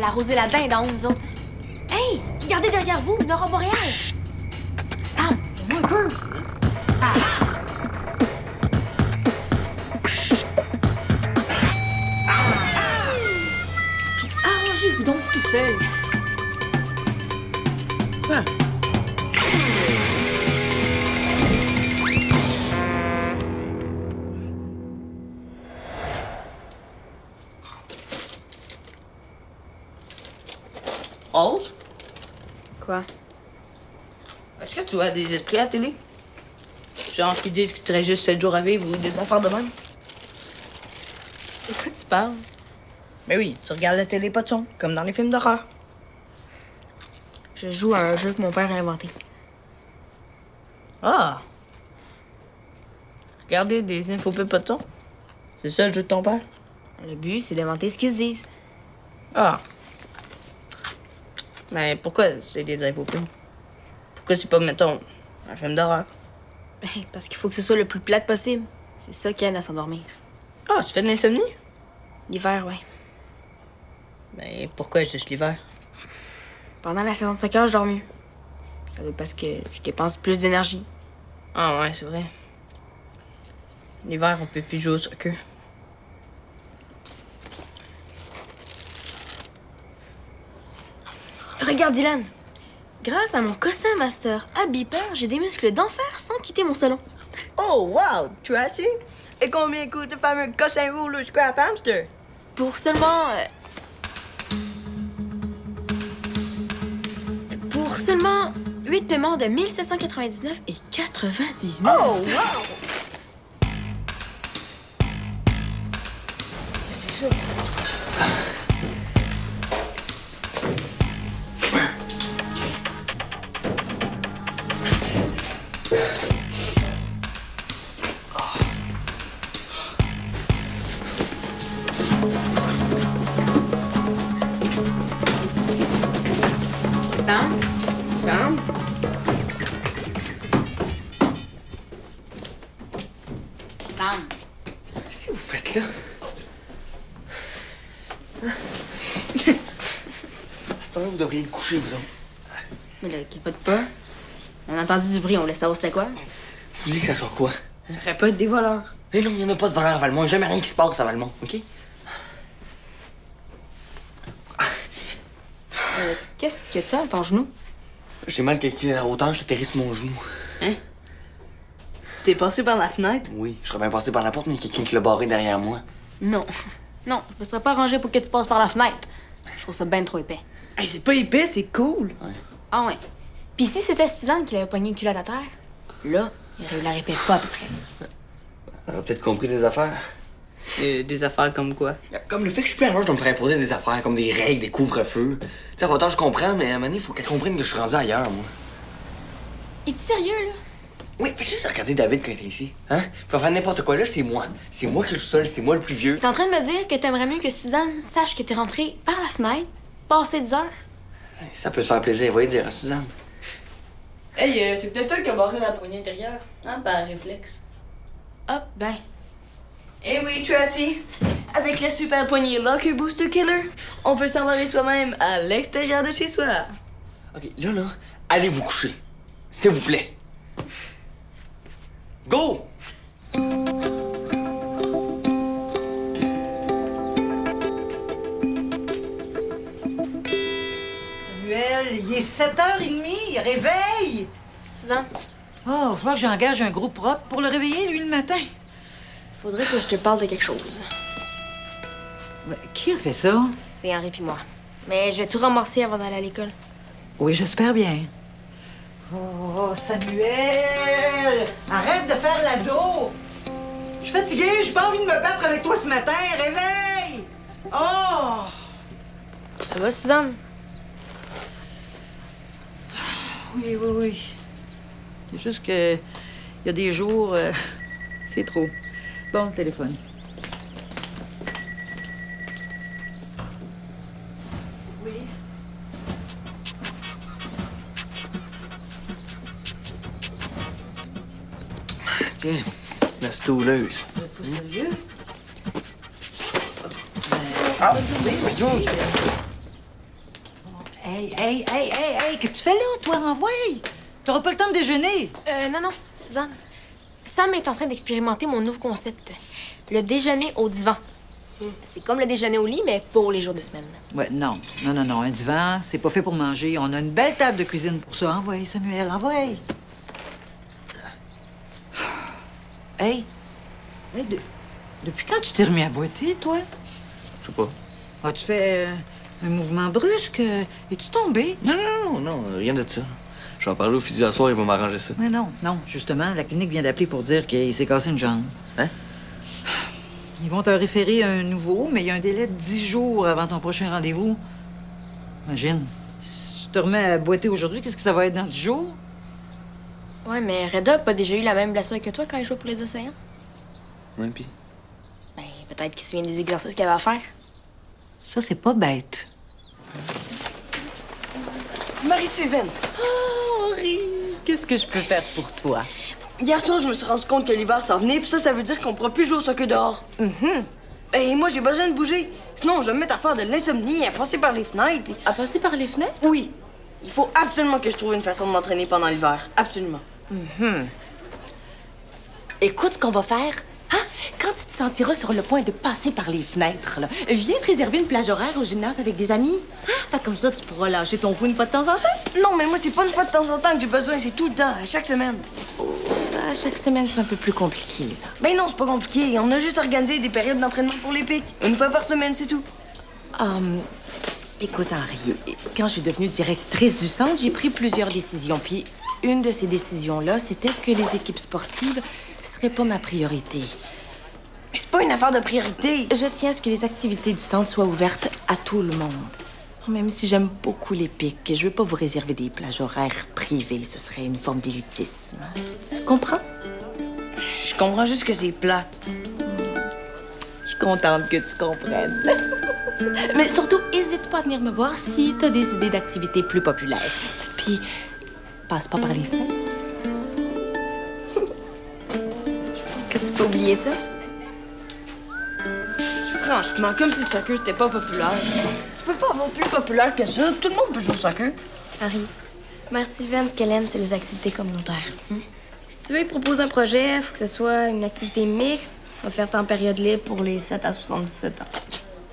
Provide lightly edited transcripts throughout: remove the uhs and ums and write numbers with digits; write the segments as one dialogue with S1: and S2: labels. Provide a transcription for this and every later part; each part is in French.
S1: aller arroser la dinde en haut, nous autres. Hey! Regardez derrière vous, une aurore boréale! Sam, aide-moi un peu! Puis arrangez-vous donc tout seul.
S2: Ah.
S3: Rose?
S1: Quoi?
S3: Est-ce que tu vois des esprits à la télé? Genre qui disent que tu aurais juste 7 jours à vivre ou des affaires de même?
S1: De quoi tu parles?
S3: Mais oui, tu regardes la télé, pas de son, comme dans les films d'horreur.
S1: Je joue à un jeu que mon père a inventé.
S3: Ah! Regarder des infos pas de son? C'est ça le jeu de ton père?
S1: Le but, c'est d'inventer ce qu'ils se disent.
S3: Ah! Mais pourquoi c'est des infos? Pourquoi c'est pas, mettons, un film d'horreur?
S1: Ben, parce qu'il faut que ce soit le plus plate possible. C'est ça qui aide à s'endormir.
S3: Ah, tu fais de l'insomnie?
S1: L'hiver, ouais.
S3: Mais pourquoi juste l'hiver?
S1: Pendant la saison de soccer, je dors mieux. Ça doit être parce que je dépense plus d'énergie.
S3: Ah ouais, c'est vrai. L'hiver, on peut plus jouer au soccer.
S1: Regarde, Dylan. Grâce à mon cossin master à Beeper, j'ai des muscles d'enfer sans quitter mon salon.
S3: Oh, wow! Tu as assez? Et combien coûte le fameux cossin roule au scrap hamster?
S1: Pour seulement... Pour seulement 8 paiements de 1799 et 99.
S3: Oh, wow! C'est ça.
S1: Sam?
S3: Sam?
S1: Sam.
S2: Qu'est-ce que vous faites là? À ce temps-là, vous devriez être coucher, vous autres.
S1: Mais là, capote pas. On a entendu du bruit, on laisse savoir c'était quoi.
S2: Vous voulez que ça soit quoi?
S3: Ça serait pas des voleurs.
S2: Eh non, il n'y en a pas de voleur à Valmont. Il n'y a jamais rien qui se passe à Valmont, OK?
S1: Qu'est-ce que t'as à ton genou?
S2: J'ai mal calculé la hauteur, je t'atterris sur mon genou.
S3: Hein? T'es passé par la fenêtre?
S2: Oui, je serais bien passé par la porte, mais il y a quelqu'un qui l'a barré derrière moi.
S1: Non. Non, je me serais pas arrangé pour que tu passes par la fenêtre. Je trouve ça ben trop épais.
S3: Hey, c'est pas épais, c'est cool.
S1: Ah ouais. Puis si c'était Suzanne qui l'avait pogné le culotte à terre, là, il la répète pas à peu près.
S2: Elle a peut-être compris des affaires.
S3: Des affaires comme quoi?
S2: Comme le fait que je suis plus à l'âge de me faire imposer des affaires, comme des règles, des couvre-feux. Tu sais, à hauteur, je comprends, mais à un moment donné, il faut qu'elle comprenne que je suis rendu ailleurs, moi.
S1: Es-tu sérieux, là?
S2: Oui, fais juste regarder David quand il est ici. Hein? Faut faire n'importe quoi. Là, c'est moi. C'est moi qui suis seul, c'est moi le plus vieux.
S1: T'es en train de me dire que t'aimerais mieux que Suzanne sache que t'es rentrée par la fenêtre, passé 10 heures?
S2: Ça peut te faire plaisir, va y dire à Suzanne.
S3: Hey, c'est peut-être toi qui a barré la poignée intérieure, hein, par réflexe.
S1: Hop, ben.
S3: Eh oui, Tracy. Avec la super poignée Locker Booster Killer, on peut s'envoler soi-même à l'extérieur de chez soi.
S2: OK, là, allez vous coucher. S'il vous plaît. Go!
S4: Samuel, il est 7h30, réveille!
S1: Suzanne,
S4: Oh, il va falloir que j'engage un gros propre pour le réveiller, lui, le matin.
S1: faudrait que je te parle de quelque chose.
S4: Mais qui a fait ça?
S1: C'est Henri puis moi. Mais je vais tout ramasser avant d'aller à l'école.
S4: Oui, j'espère bien. Oh, Samuel! Arrête de faire l'ado! Je suis fatiguée, j'ai pas envie de me battre avec toi ce matin, réveille! Oh!
S1: Ça va, Suzanne?
S4: Oui, oui, oui. C'est juste que il y a des jours, c'est trop. Bon, téléphone. Oui.
S2: Tiens, la stouleuse.
S4: Vous êtes pas sérieux?
S2: Ah, oui, voyons.
S4: Hey, qu'est-ce que tu fais là, toi, envoie? T'auras pas le temps de déjeuner.
S1: Non, Suzanne. Sam est en train d'expérimenter mon nouveau concept. Le déjeuner au divan. C'est comme le déjeuner au lit, mais pour les jours de semaine.
S4: Ouais, non. Un divan, c'est pas fait pour manger. On a une belle table de cuisine pour ça. Envoie, Samuel, envoie. Hey, depuis quand tu t'es remis à boiter, toi?
S2: Je sais pas.
S4: As-tu fait un mouvement brusque? Es-tu tombé?
S2: Non, rien de ça. Je vais en parler au physio à soir, il va m'arranger ça.
S4: Mais non. Justement, la clinique vient d'appeler pour dire qu'il s'est cassé une jambe.
S2: Hein?
S4: Ils vont te référer un nouveau, mais il y a un délai de 10 jours avant ton prochain rendez-vous. Imagine, si tu te remets à boiter aujourd'hui, qu'est-ce que ça va être dans 10 jours?
S1: Ouais, mais Reda a pas déjà eu la même blessure que toi quand il jouait pour les Océans?
S2: Ouais, pis?
S1: Ben, peut-être qu'il se souvient des exercices qu'il avait à faire.
S4: Ça, c'est pas bête.
S3: Marie-Sylvaine,
S5: Henri, qu'est-ce que je peux faire pour toi?
S3: hier soir, je me suis rendu compte que l'hiver s'en venait, puis ça veut dire qu'on pourra plus jouer au soccer dehors. Et moi, j'ai besoin de bouger. Sinon, je vais me mettre à faire de l'insomnie, à passer par les fenêtres, puis...
S5: À passer par les fenêtres?
S3: Oui, il faut absolument que je trouve une façon de m'entraîner pendant l'hiver. Absolument.
S5: Écoute ce qu'on va faire. Hein? Quand tu te sentiras sur le point de passer par les fenêtres, là, viens te réserver une plage horaire au gymnase avec des amis. Hein? Fait comme ça, tu pourras lâcher ton fou une fois de temps en temps.
S3: Non, mais moi, c'est pas une fois de temps en temps que j'ai besoin, c'est tout le temps, à chaque semaine.
S5: À chaque semaine, c'est un peu plus compliqué, là.
S3: Ben non, c'est pas compliqué. On a juste organisé des périodes d'entraînement pour les pics. Une fois par semaine, c'est tout.
S5: Écoute, Henri, quand je suis devenue directrice du centre, j'ai pris plusieurs décisions. Puis une de ces décisions-là, c'était que les équipes sportives seraient pas ma priorité.
S3: Mais c'est pas une affaire de priorité.
S5: Je tiens à ce que les activités du centre soient ouvertes à tout le monde. Même si j'aime beaucoup les pics, je veux pas vous réserver des plages horaires privées. Ce serait une forme d'élitisme. Tu comprends?
S3: Je comprends juste que c'est plate.
S5: Je suis contente que tu comprennes. Mais surtout, hésite pas à venir me voir si t'as des idées d'activités plus populaires. Puis, passe pas par les fenêtres.
S1: Est-ce que tu peux oublier ça?
S3: Franchement, comme si le soccer, c'était pas populaire. Tu peux pas avoir plus populaire que ça. Tout le monde peut jouer au soccer.
S1: Harry, Marie-Sylvaine, ce qu'elle aime, c'est les activités communautaires. Si tu veux, propose un projet, faut que ce soit une activité mixte, offerte en période libre pour les 7 à 77 ans.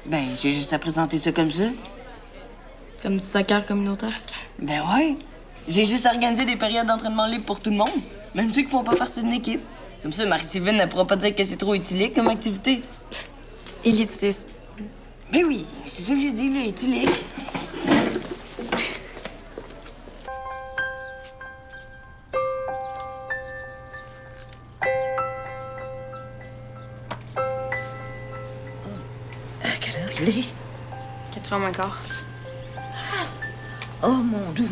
S3: Ben, j'ai juste à présenter ça comme ça.
S1: Comme soccer communautaire.
S3: Ben ouais. J'ai juste à organiser des périodes d'entraînement libre pour tout le monde. Même ceux qui font pas partie d'une équipe. Comme ça, Marie-Sylvaine ne pourra pas dire que c'est trop éthylique comme activité.
S1: Élitiste.
S3: Ben oui, c'est ça que j'ai dit, là, éthylique.
S4: À quelle heure il est?
S1: 4 heures moins quart.
S4: Oh, mon doux.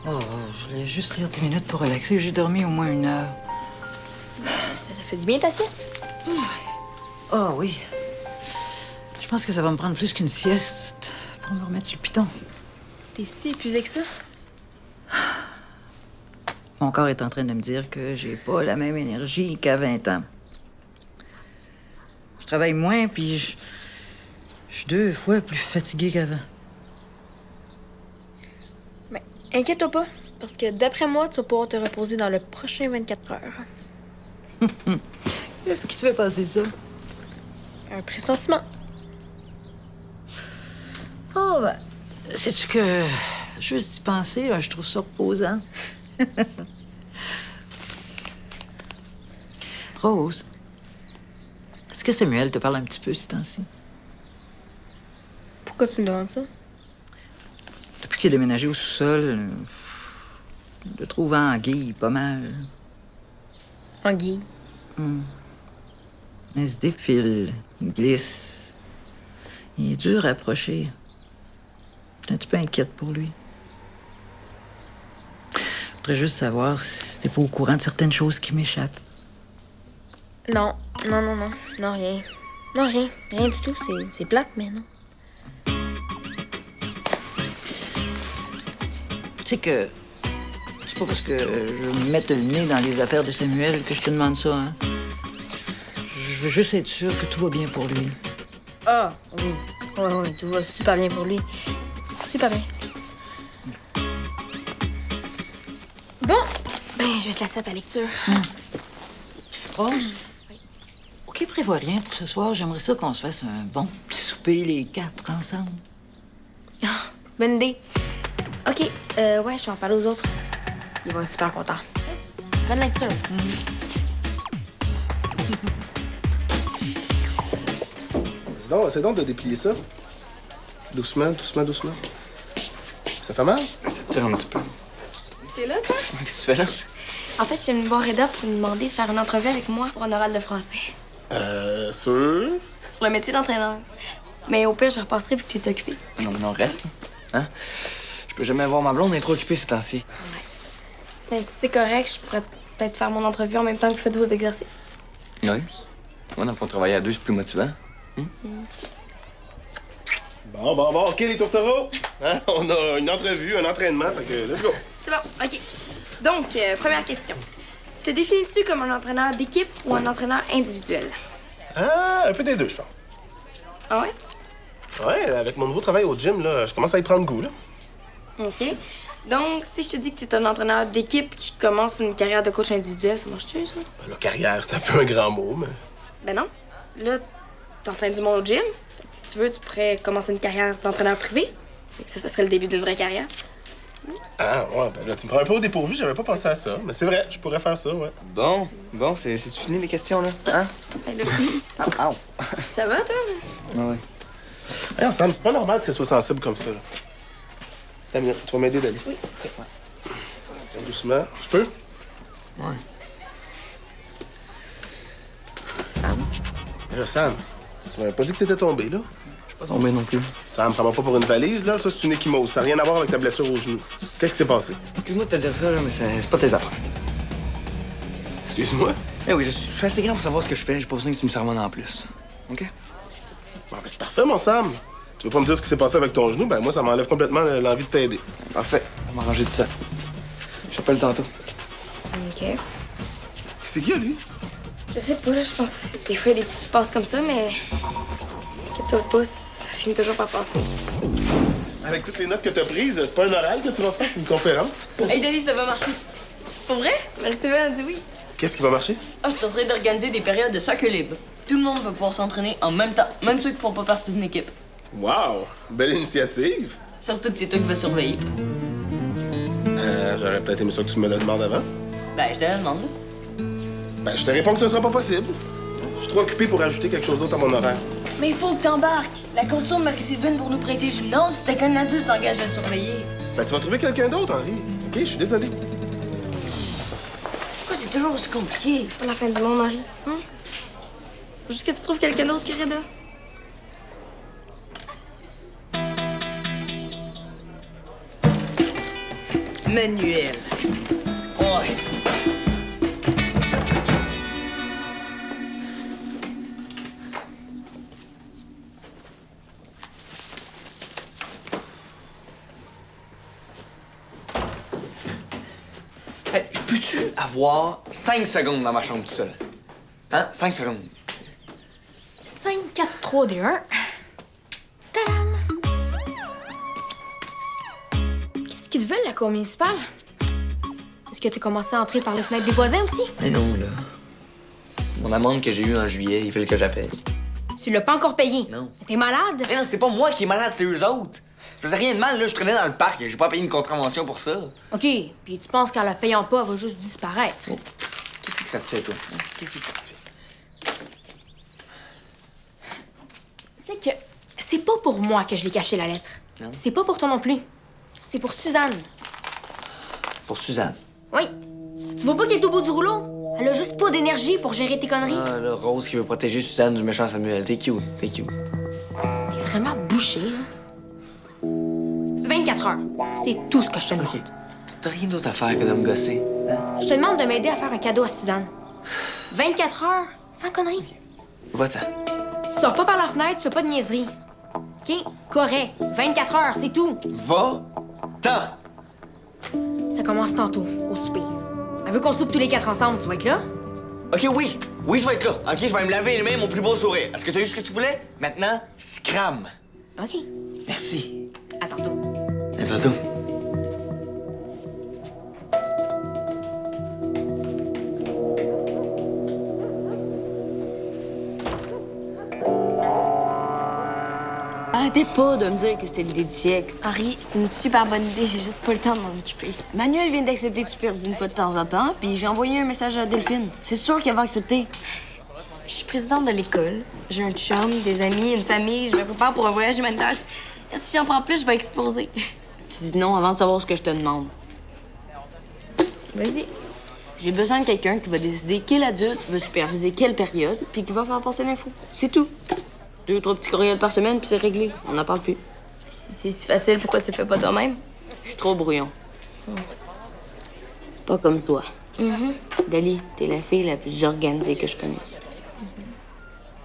S4: Oh, je voulais juste lire 10 minutes pour relaxer. J'ai dormi au moins 1 heure.
S1: Ça fait du bien ta sieste?
S4: Oh oui. Je pense que ça va me prendre plus qu'une sieste pour me remettre sur le piton.
S1: T'es si épuisé que ça?
S4: Mon corps est en train de me dire que j'ai pas la même énergie qu'à 20 ans. Je travaille moins, puis je suis 2 fois plus fatiguée qu'avant.
S1: Mais inquiète-toi pas, parce que d'après moi, tu vas pouvoir te reposer dans le prochain 24 heures.
S4: Qu'est-ce qui te fait passer ça?
S1: Un pressentiment.
S4: Oh, ben, sais-tu que juste d'y penser, là, je trouve ça reposant. Rose, est-ce que Samuel te parle un petit peu ces temps-ci?
S1: Pourquoi tu me demandes ça?
S4: Depuis qu'il a déménagé au sous-sol, je le trouve en guille pas mal.
S1: Anguille.
S4: Il se défile, il glisse. Il est dur à approcher. Je suis un petit peu inquiète pour lui. Je voudrais juste savoir si t'es pas au courant de certaines choses qui m'échappent.
S1: Non, rien. Non, rien du tout. C'est plate, mais non.
S4: Tu sais que c'est pas parce que je veux me mettre le nez dans les affaires de Samuel que je te demande ça, hein. Je veux juste être sûre que tout va bien pour lui.
S1: Ah, oui. Ouais, tout va super bien pour lui. Super bien. Bon, ben, je vais te laisser à ta lecture.
S4: Rose? OK, prévois rien pour ce soir. J'aimerais ça qu'on se fasse un bon petit souper, les 4 ensemble.
S1: Bonne idée. OK, ouais, je vais en parler aux autres. Ils vont être super contents. Bonne lecture.
S6: C'est donc de déplier ça. Doucement, doucement, doucement. Ça fait mal?
S2: Ça tire un petit peu.
S1: T'es là, toi?
S2: Qu'est-ce que tu fais là?
S1: En fait, je suis venue voir Reda pour lui demander de faire une entrevue avec moi pour un oral de français.
S6: Sûr?
S1: Sur le métier d'entraîneur. Mais au pire, je repasserai vu que t'es occupé.
S2: Non, mais non, reste, là. Hein? Je peux jamais voir ma blonde, elle est trop occupée ces temps-ci.
S1: Mais si c'est correct, je pourrais peut-être faire mon entrevue en même temps que vous faites vos exercices.
S2: Oui. Moi, dans le fond, travailler à deux, c'est plus motivant.
S6: Bon, OK, les tourtereaux. Hein? On a une entrevue, un entraînement, fait que let's go.
S1: C'est bon, OK. Donc, première question. Te définis-tu comme un entraîneur d'équipe ou un entraîneur individuel?
S6: Ah, un peu des deux, je pense.
S1: Ah ouais?
S6: Ouais, avec mon nouveau travail au gym, là, je commence à y prendre goût, là.
S1: OK. Donc, si je te dis que t'es un entraîneur d'équipe qui commence une carrière de coach individuel, ça marche-tu, ça?
S6: Ben, la carrière, c'est un peu un grand mot, mais...
S1: Ben non. Là, t'entraînes du monde au gym. Si tu veux, tu pourrais commencer une carrière d'entraîneur privé. Fait que ça serait le début d'une vraie carrière.
S6: Ah, ouais, ben là, tu me prends un peu au dépourvu, j'avais pas pensé à ça. Mais c'est vrai, je pourrais faire ça, ouais.
S2: Bon, c'est fini les questions, là? Hein?
S1: Ben là,
S2: Au.
S1: ça va, toi?
S2: Ouais.
S6: Hey, Sam, c'est pas normal que ce soit sensible comme ça, là. Attends une minute, tu vas m'aider d'aller.
S1: Oui.
S6: Attention, doucement. Je peux?
S2: Ouais.
S6: Mais là, Sam, tu m'avais pas dit que t'étais tombé, là?
S2: Je suis pas tombé non plus.
S6: Sam, prends-moi pas pour une valise, là. Ça, c'est une échymose. Ça n'a rien à voir avec ta blessure au genou. Qu'est-ce qui s'est passé?
S2: Excuse-moi de te dire ça, là, mais c'est pas tes affaires.
S6: Excuse-moi.
S2: Eh oui, je suis assez grand pour savoir ce que je fais. J'ai pas besoin que tu me sermonnes en plus. OK?
S6: Bon, ben, c'est parfait, mon Sam. Tu veux pas me dire ce qui s'est passé avec ton genou? Ben, moi, ça m'enlève complètement l'envie de t'aider.
S2: Parfait. On va m'arranger tout ça. Je t'appelle tantôt.
S1: OK.
S6: C'est qui, lui?
S1: Je sais pas, là, je pense que des fois, il y a des petites passes comme ça, mais... que toi pas, ça finit toujours par passer.
S6: Avec toutes les notes que t'as prises, c'est pas un oral que tu vas faire, c'est une conférence?
S3: Hey, Denis, ça va marcher.
S1: Pour vrai? Marie-Sylvain a dit oui.
S6: Qu'est-ce qui va marcher?
S3: Ah, je suis en train d'organiser des périodes de soccer libre. Tout le monde va pouvoir s'entraîner en même temps, même ceux qui font pas partie d'une équipe.
S6: Wow! Belle initiative!
S3: Surtout que c'est toi qui vas surveiller.
S6: J'aurais peut-être aimé ça que tu me le demandes avant.
S3: Ben, je te la demande.
S6: Ben, je te réponds que ce sera pas possible. Je suis trop occupé pour ajouter quelque chose d'autre à mon horaire.
S3: Mais il faut que t'embarques. La condition de Marie-Sylvaine pour nous prêter Julien, c'était qu'un adulte s'engage à surveiller.
S6: Ben, tu vas trouver quelqu'un d'autre, Henri. OK? Je suis désolé.
S3: Pourquoi c'est toujours aussi compliqué?
S1: Pas la fin du monde, Henri. Faut juste que tu trouves quelqu'un d'autre que Reda.
S3: Manuel. Ouais.
S2: Hey, peux-tu avoir 5 secondes dans ma chambre tout seul? Hein? 5 secondes.
S1: 5, 4, 3, 2, 1. Tadam! Qu'est-ce qu'ils te veulent, la cour municipale? Est-ce que t'as commencé à entrer par les fenêtres des voisins aussi?
S2: Mais non, là. C'est mon amende que j'ai eue en juillet, ils veulent que j'appelle.
S1: Tu l'as pas encore payé?
S2: Non.
S1: T'es malade?
S2: Mais non, c'est pas moi qui est malade, c'est eux autres. Ça faisait rien de mal, là, je traînais dans le parc, j'ai pas payé une contravention pour ça.
S1: OK, puis tu penses qu'en la payant pas, elle va juste disparaître?
S2: Qu'est-ce que ça te fait, toi? Hein? Qu'est-ce que ça te fait?
S1: Tu sais que c'est pas pour moi que je l'ai caché, la lettre.
S2: Non.
S1: C'est pas pour toi non plus. C'est pour Suzanne.
S2: Pour Suzanne.
S1: Oui. Tu vois pas qu'elle est au bout du rouleau? Elle a juste pas d'énergie pour gérer tes conneries.
S2: Ah, là, Rose qui veut protéger Suzanne du méchant Samuel. T'es cute, t'es cute.
S1: T'es vraiment bouché, hein? 24 heures. C'est tout ce que je te demande.
S2: OK. T'as rien d'autre à faire que de me gosser, hein?
S1: Je te demande de m'aider à faire un cadeau à Suzanne. 24 heures, sans conneries.
S2: Va-t'en.
S1: Tu sors pas par la fenêtre, tu fais pas de niaiserie. OK? Correct. 24 heures, c'est tout.
S2: Va-t'en!
S1: Ça commence tantôt, au souper. Elle veut qu'on soupe tous les 4 ensemble, tu vas être là?
S2: OK, oui. Oui, je vais être là. OK, je vais me laver les mains, mon plus beau sourire. Est-ce que t'as eu ce que tu voulais? Maintenant, scram.
S5: OK.
S2: Merci.
S5: À tantôt.
S2: À tantôt.
S3: Arrêtez pas de me dire que c'était l'idée du siècle.
S1: Henri, c'est une super bonne idée, j'ai juste pas le temps de m'en occuper.
S3: Manuel vient d'accepter de superviser une fois de temps en temps, puis j'ai envoyé un message à Delphine. C'est sûr qu'elle va accepter.
S1: Je suis présidente de l'école. J'ai un chum, des amis, une famille. Je me prépare pour un voyage humanitaire. Si j'en prends plus, je vais exploser.
S3: Tu dis non avant de savoir ce que je te demande.
S1: Vas-y.
S3: J'ai besoin de quelqu'un qui va décider quel adulte veut superviser quelle période, puis qui va faire passer l'info. C'est tout. 2 ou 3 petits courriels par semaine, puis c'est réglé. On n'en parle plus.
S1: Si c'est si facile, pourquoi tu le fais pas toi-même?
S3: Je suis trop brouillon. Pas comme toi. Dali, t'es la fille la plus organisée que je connaisse.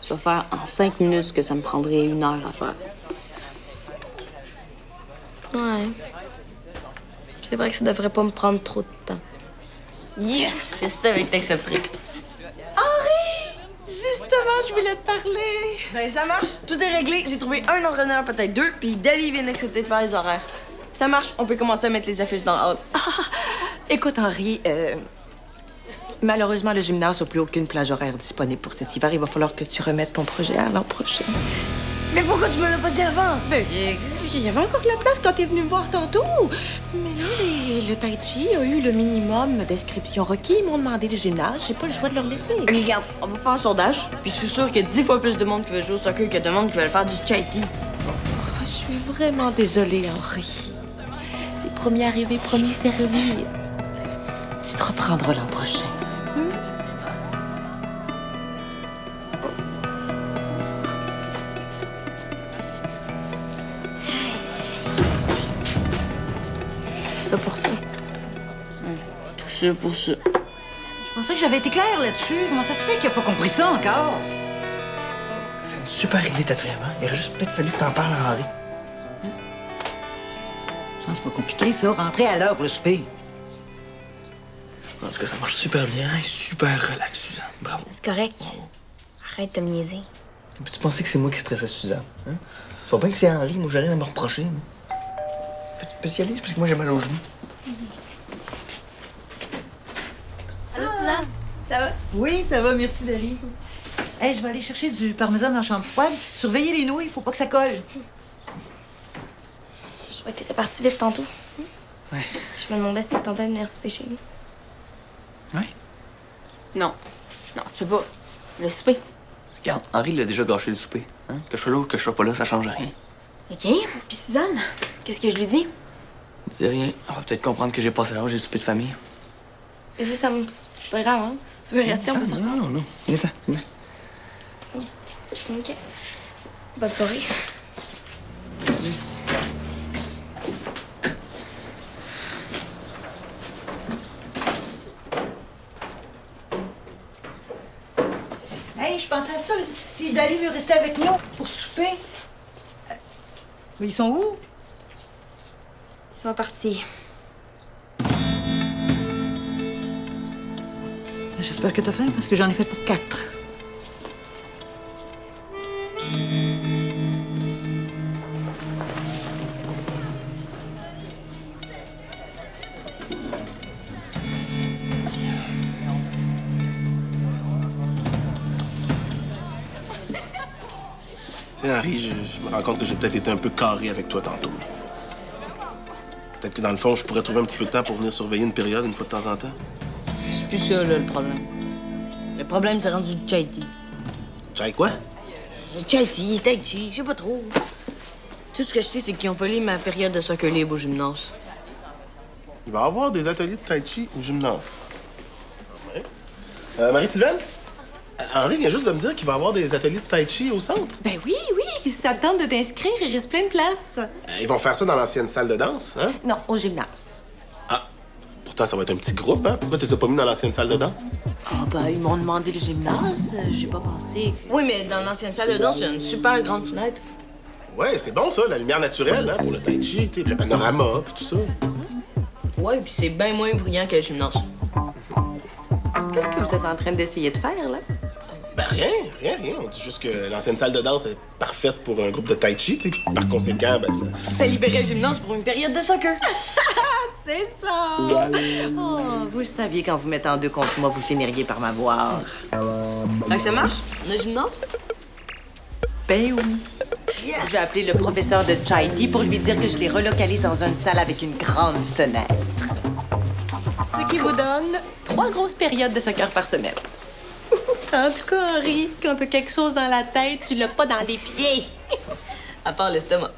S3: Tu vas faire en 5 minutes ce que ça me prendrait 1 heure à faire.
S1: Ouais. C'est vrai que ça devrait pas me prendre trop de temps.
S3: Yes! Je savais que t'accepterais.
S5: Justement, je voulais te parler.
S3: Ben, ça marche. Tout est réglé. J'ai trouvé un entraîneur, peut-être 2, puis Dali vient d'accepter de faire les horaires. Ça marche. On peut commencer à mettre les affiches dans le hall.
S4: Écoute, Henri, malheureusement, le gymnase n'a plus aucune plage horaire disponible pour cet hiver. Il va falloir que tu remettes ton projet à l'an prochain.
S3: Mais pourquoi tu me l'as pas dit avant?
S4: Ben, il y avait encore de la place quand t'es venu me voir tantôt. Mais là, le Tai Chi a eu le minimum d'inscriptions requis. Ils m'ont demandé le gymnase. J'ai pas le choix de leur laisser.
S3: Regarde, on va faire un sondage, puis je suis sûre qu'il y a 10 fois plus de monde qui veut jouer au soccer que de monde qui veut faire du chaiti.
S4: Je suis vraiment désolée, Henri. C'est premier arrivé, premier servi. Tu te reprendras l'an prochain.
S1: Tout ça pour ça.
S3: Tout ça pour ça.
S4: Je pensais que j'avais été claire là-dessus. Comment ça se fait qu'il a pas compris ça encore?
S2: C'est une super idée, ta trêve, hein? Il aurait juste peut-être fallu que t'en parles à Henri.
S4: C'est pas compliqué, ça. Rentrer à l'heure pour le souper.
S2: En tout cas, ça marche super bien et super relax, Suzanne. Bravo.
S1: C'est correct. Arrête de me niaiser.
S2: Peux-tu penser que c'est moi qui stressais Suzanne? Hein? Faut bien que c'est Henri, moi j'ai rien à me reprocher. Peux-tu y aller? C'est parce que moi j'ai mal aux genoux.
S1: Allô, Suzanne? Ça va?
S4: Oui, ça va, merci, Dali. Hey, je vais aller chercher du parmesan dans la chambre froide. Surveillez les nouilles, faut pas que ça colle.
S1: Je crois que t'étais partie vite tantôt.
S2: Ouais.
S1: Je me demandais si ça te tentait de venir souper chez nous.
S2: Ouais.
S3: Non. Non, tu peux pas. Le souper.
S2: Regarde, Henri l'a déjà gâché le souper. Hein? Que je sois là ou que je sois pas là, ça change rien.
S1: OK. Puis Suzanne, qu'est-ce que je lui dis?
S2: Dis rien. On va peut-être comprendre que j'ai passé l'âge du souper de famille.
S1: Mais c'est pas grave, hein? Si tu veux rester, on peut s'en...
S2: Non. Viens-t'en. Viens.
S1: OK. Bonne soirée.
S4: Hey, je pensais à ça. Si Dali veut rester avec nous pour souper. Mais ils sont où?
S1: Ils sont partis.
S4: J'espère que t'as faim parce que j'en ai fait pour 4.
S6: Tu sais, Henri, je me rends compte que j'ai peut-être été un peu carré avec toi tantôt. Peut-être que dans le fond, je pourrais trouver un petit peu de temps pour venir surveiller une période une fois de temps en temps.
S3: C'est plus ça, là, le problème. Le problème, c'est rendu du chaiti.
S6: Chai quoi?
S3: Chaiti, tai chi, je sais pas trop. Tout ce que je sais, c'est qu'ils ont volé ma période de soccer libre au gymnase.
S6: Il va y avoir des ateliers de tai chi au gymnase. Ouais. Marie-Sylvaine? Henri vient juste de me dire qu'il va y avoir des ateliers de tai chi au centre.
S5: Ben oui, ça te tente de t'inscrire, il reste plein de place.
S6: Ils vont faire ça dans l'ancienne salle de danse, hein?
S5: Non, au gymnase.
S6: Ah, pourtant, ça va être un petit groupe, hein? Pourquoi tu les as pas mis dans l'ancienne salle de danse?
S5: Ah ben, ils m'ont demandé le gymnase, j'ai pas pensé.
S3: Oui, mais dans l'ancienne salle de danse, il y a une super grande fenêtre.
S6: Ouais, c'est bon, ça, la lumière naturelle, hein, pour le tai chi, tu sais, le panorama, puis tout ça.
S3: Ouais, puis c'est bien moins bruyant que le gymnase.
S5: Qu'est-ce que vous êtes en train d'essayer de faire, là?
S6: Ben rien. On dit juste que l'ancienne salle de danse est parfaite pour un groupe de tai chi, tu sais. Puis par conséquent, ben ça...
S3: Ça libérait le gymnase pour une période de soccer.
S5: C'est ça! Oh, vous le saviez, quand vous mettez en deux contre moi, vous finiriez par m'avoir.
S3: Fait que ça marche? Le gymnase?
S5: Ben oui. Je vais appeler le professeur de Chaiti pour lui dire que je les relocalise dans une salle avec une grande fenêtre. Ce qui vous donne 3 grosses périodes de soccer par semaine. En tout cas, Henri, quand t'as quelque chose dans la tête, tu l'as pas dans les pieds.
S3: À part l'estomac.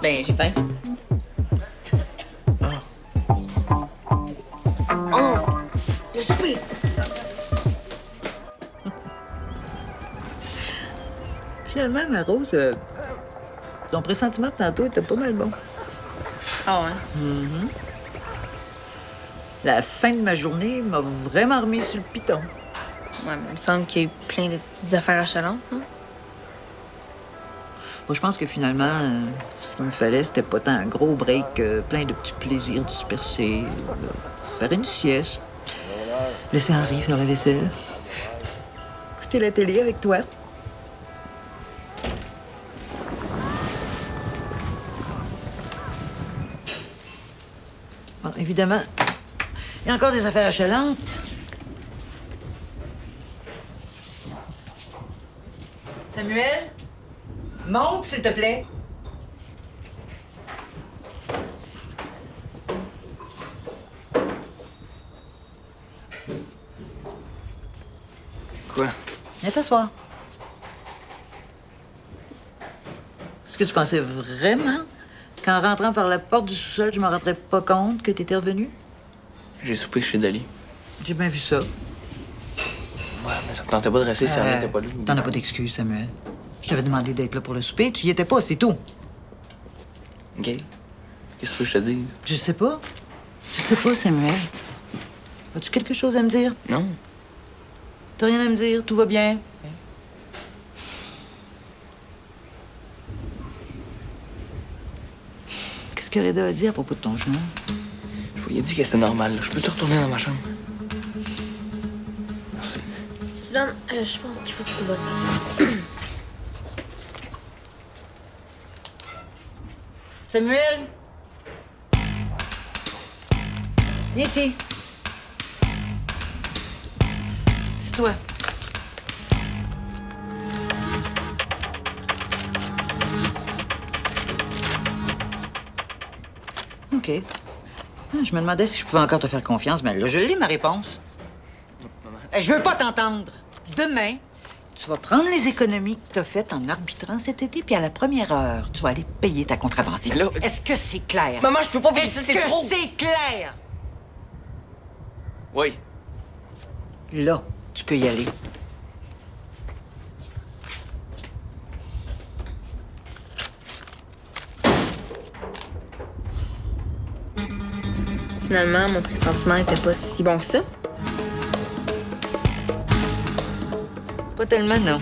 S5: Ben, j'ai faim.
S3: Oh! Le souper!
S4: Finalement, ma Rose, ton pressentiment de tantôt était pas mal bon.
S1: Ah ouais?
S4: La fin de ma journée m'a vraiment remis sur le piton.
S1: Ouais, mais il me semble qu'il y a eu plein de petites affaires achalantes, hein?
S4: Moi, je pense que finalement, ce qu'il me fallait, c'était pas tant un gros break, plein de petits plaisirs dispersés. Faire une sieste. Laisser Henri faire la vaisselle. Écouter la télé avec toi. Bon, évidemment, il y a encore des affaires achalantes. Samuel? Monte, s'il te plaît.
S2: Quoi?
S4: Viens t'asseoir. Est-ce que tu pensais vraiment qu'en rentrant par la porte du sous-sol, je me rendrais pas compte que t'étais revenu?
S2: J'ai soupé chez Dali.
S4: J'ai bien vu ça.
S2: Ouais, mais ça te tentait pas de rester si elle n'était pas là.
S4: T'en as pas d'excuse, Samuel. Je t'avais demandé d'être là pour le souper, tu y étais pas, c'est tout.
S2: OK. Qu'est-ce que je te dis?
S4: Je sais pas. Je sais pas, Samuel. As-tu quelque chose à me dire?
S2: Non.
S4: T'as rien à me dire, tout va bien. Qu'est-ce que Reda a dit à propos de ton genou?
S2: Je lui ai dit que c'était normal. Là. Je peux-tu retourner dans ma chambre? Merci.
S1: Suzanne, je pense qu'il faut que tu vas ça.
S4: Samuel? Viens ici. C'est toi. OK. Je me demandais si je pouvais encore te faire confiance, mais là, je l'ai, ma réponse. Je veux pas t'entendre. Demain, tu vas prendre les économies que tu as faites en arbitrant cet été, puis à la première heure, tu vas aller payer ta contravention.
S2: Là,
S4: Est-ce que c'est clair?
S3: Maman, je peux pas payer ça,
S4: Est-ce
S3: c'est trop!
S4: que c'est clair?
S2: Oui.
S4: Là, tu peux y aller.
S1: Finalement, mon pressentiment était pas si bon que ça.
S4: Pas tellement, non.